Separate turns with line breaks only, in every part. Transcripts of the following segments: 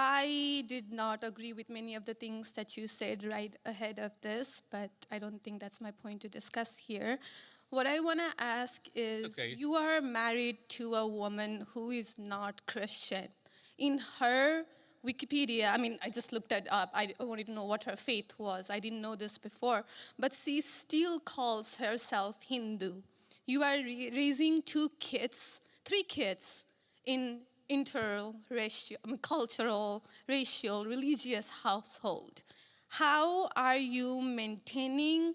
I did not agree with many of the things that you said right ahead of this, but I don't think that's my point to discuss here. What I want to ask is,
okay.
You are married to a woman who is not Christian. In her Wikipedia, I mean, I just looked that up. I wanted to know what her faith was. I didn't know this before. But she still calls herself Hindu. You are raising three kids in interracial, cultural, racial, religious household. How are you maintaining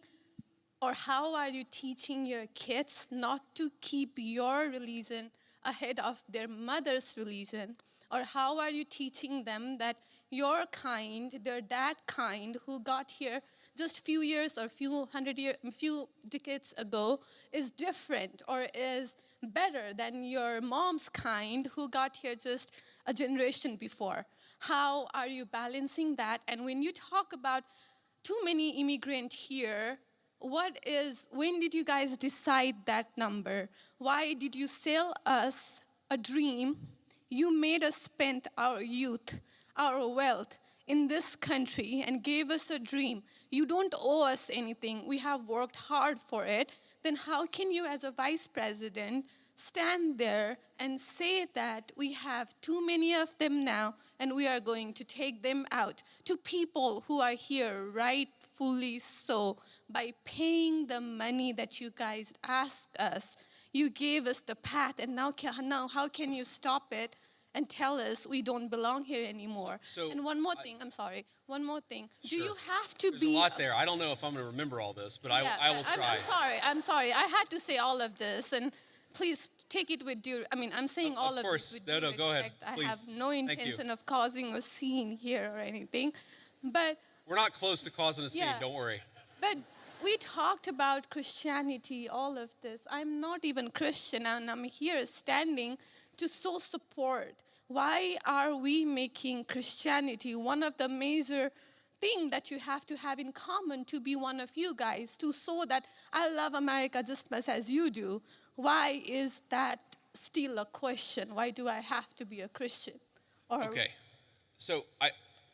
or how are you teaching your kids not to keep your religion ahead of their mother's religion? Or how are you teaching them that your kind, they're that kind who got here just few years or few decades ago is different or is better than your mom's kind who got here just a generation before? How are you balancing that? And when you talk about too many immigrants here, when did you guys decide that number? Why did you sell us a dream? You made us spend our youth, our wealth in this country and gave us a dream. You don't owe us anything. We have worked hard for it. Then how can you, as a vice president, stand there and say that we have too many of them now and we are going to take them out to people who are here rightfully so by paying the money that you guys asked us? You gave us the path, and now how can you stop it and tell us we don't belong here anymore? And one more thing. Do you have to
There's
be...
a lot there. I don't know if I'm going to remember all this, but I will try.
I'm sorry. I had to say all of this, and please take it with due... I'm saying all of this with due respect.
Go ahead. Please.
I have no intention of causing a scene here or anything, but...
We're not close to causing a scene, don't worry.
But we talked about Christianity, all of this. I'm not even Christian, and I'm here standing to show support. Why are we making Christianity one of the major things that you have to have in common to be one of you guys, to show that I love America just as much as you do? Why is that still a question? Why do I have to be a Christian?
Okay, so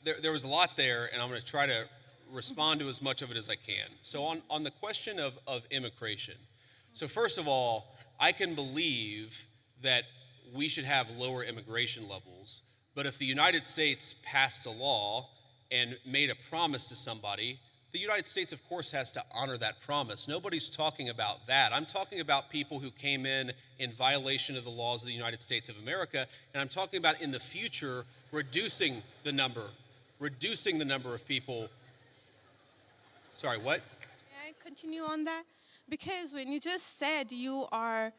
there was a lot there, and I'm going to try to respond to as much of it as I can. So on the question of immigration, so first of all, I can believe that we should have lower immigration levels, but if the United States passed a law and made a promise to somebody, the United States, of course, has to honor that promise. Nobody's talking about that. I'm talking about people who came in violation of the laws of the United States of America, and I'm talking about in the future reducing the number of people. Sorry, what?
May I continue on that? Because when you just said you are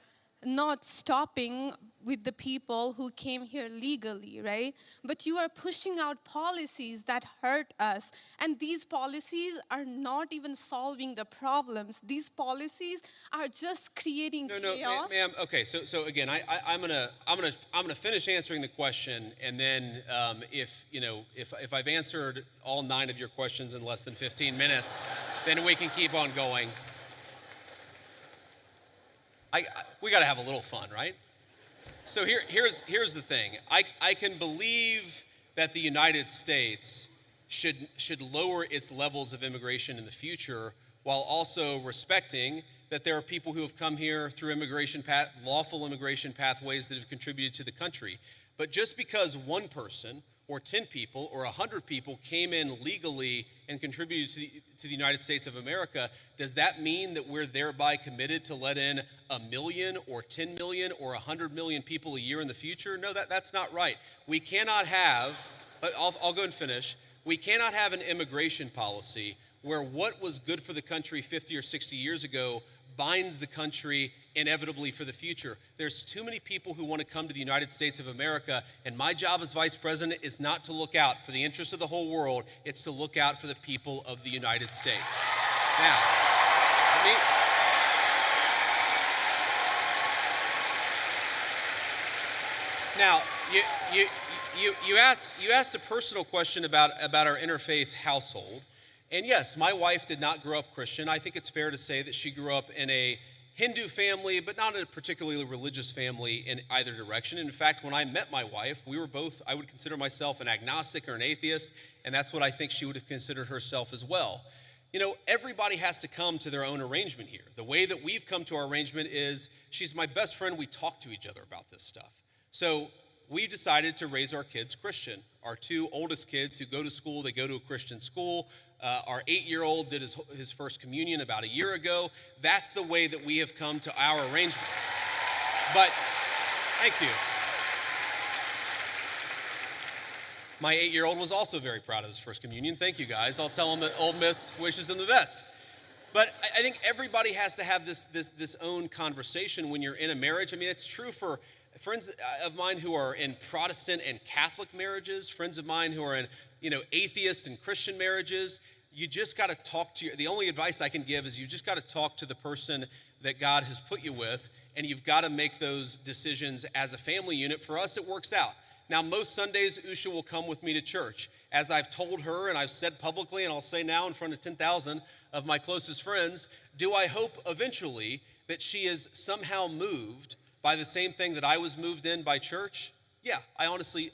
not stopping with the people who came here legally, right? But you are pushing out policies that hurt us. And these policies are not even solving the problems. These policies are just creating chaos.
No, ma'am. Okay, so again, I'm gonna finish answering the question, and then if I've answered all 9 of your questions in less than 15 minutes, then we can keep on going. We got to have a little fun, right? So here's the thing. I can believe that the United States should lower its levels of immigration in the future, while also respecting that there are people who have come here through lawful immigration pathways that have contributed to the country. But just because one person or 10 people or 100 people came in legally and contributed to the United States of America, does that mean that we're thereby committed to let in 1 million or 10 million or 100 million people a year in the future? No, that's not right. We cannot have, I'll go and finish, we cannot have an immigration policy where what was good for the country 50 or 60 years ago binds the country inevitably for the future. There's too many people who want to come to the United States of America, and my job as vice president is not to look out for the interests of the whole world, it's to look out for the people of the United States. Now, you asked a personal question about our interfaith household. And yes, my wife did not grow up Christian. I think it's fair to say that she grew up in a Hindu family, but not a particularly religious family in either direction. In fact, when I met my wife, we were both, I would consider myself an agnostic or an atheist, and that's what I think she would have considered herself as well. You know, everybody has to come to their own arrangement here. The way that we've come to our arrangement is she's my best friend. We talk to each other about this stuff. So we decided to raise our kids Christian. Our two oldest kids who go to school, they go to a Christian school. Our 8-year-old did his first communion about a year ago. That's the way that we have come to our arrangement. But, thank you. My 8-year-old was also very proud of his first communion. Thank you, guys. I'll tell him that Old Miss wishes him the best. But I think everybody has to have this own conversation when you're in a marriage. I mean, it's true for friends of mine who are in Protestant and Catholic marriages, friends of mine who are in, atheist and Christian marriages. You just got to talk to the only advice I can give is you just got to talk to the person that God has put you with, and you've got to make those decisions as a family unit. For us, it works out. Now, most Sundays, Usha will come with me to church. As I've told her, and I've said publicly, and I'll say now in front of 10,000 of my closest friends, do I hope eventually that she is somehow moved by the same thing that I was moved in by church? Yeah, I honestly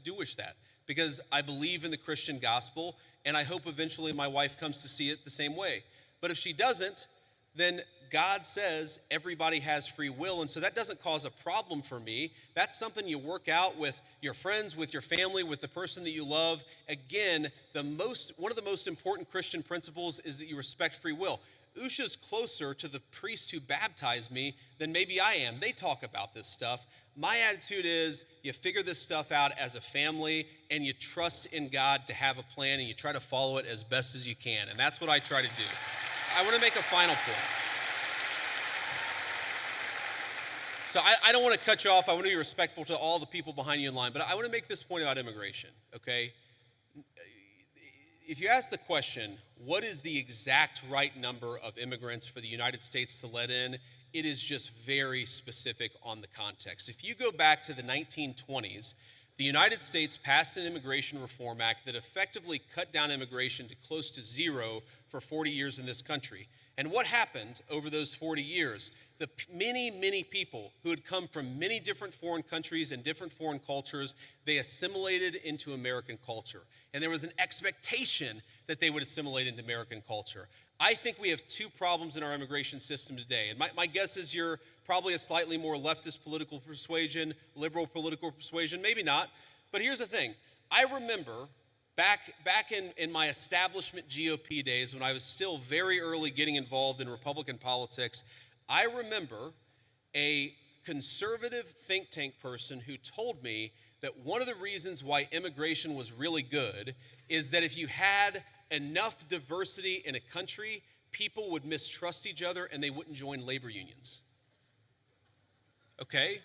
do wish that, because I believe in the Christian gospel, and I hope eventually my wife comes to see it the same way. But if she doesn't, then God says everybody has free will, and so that doesn't cause a problem for me. That's something you work out with your friends, with your family, with the person that you love. Again, one of the most important Christian principles is that you respect free will. Usha's closer to the priests who baptized me than maybe I am. They talk about this stuff. My attitude is you figure this stuff out as a family, and you trust in God to have a plan, and you try to follow it as best as you can, and that's what I try to do. I want to make a final point. So I don't want to cut you off. I want to be respectful to all the people behind you in line, but I want to make this point about immigration, okay? If you ask the question, what is the exact right number of immigrants for the United States to let in, it is just very specific on the context. If you go back to the 1920s, the United States passed an Immigration Reform Act that effectively cut down immigration to close to zero for 40 years in this country. And what happened over those 40 years? The many people who had come from many different foreign countries and different foreign cultures, they assimilated into American culture. And there was an expectation that they would assimilate into American culture. I think we have two problems in our immigration system today. And my guess is you're probably a slightly more leftist political persuasion, liberal political persuasion, maybe not. But here's the thing. I remember back in my establishment GOP days, when I was still very early getting involved in Republican politics, I remember a conservative think tank person who told me that one of the reasons why immigration was really good is that if you had enough diversity in a country, people would mistrust each other and they wouldn't join labor unions. Okay?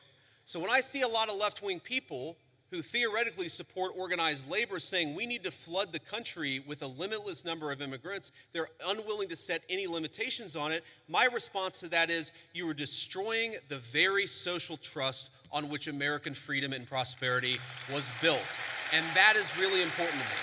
So when I see a lot of left-wing people who theoretically support organized labor saying we need to flood the country with a limitless number of immigrants, they're unwilling to set any limitations on it. My response to that is you are destroying the very social trust on which American freedom and prosperity was built. And that is really important to me.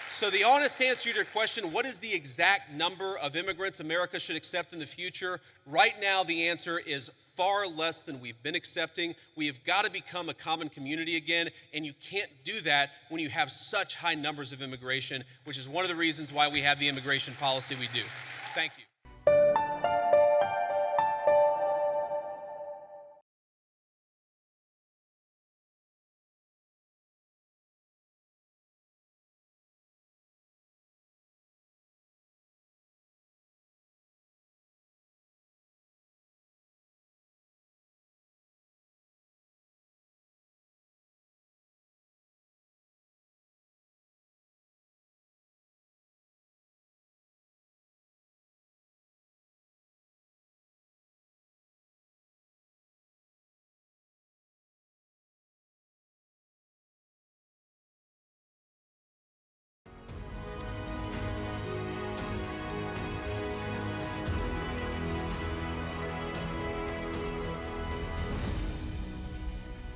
So the honest answer to your question, what is the exact number of immigrants America should accept in the future? Right now, the answer is far less than we've been accepting. We have got to become a common community again, and you can't do that when you have such high numbers of immigration, which is one of the reasons why we have the immigration policy we do. Thank you.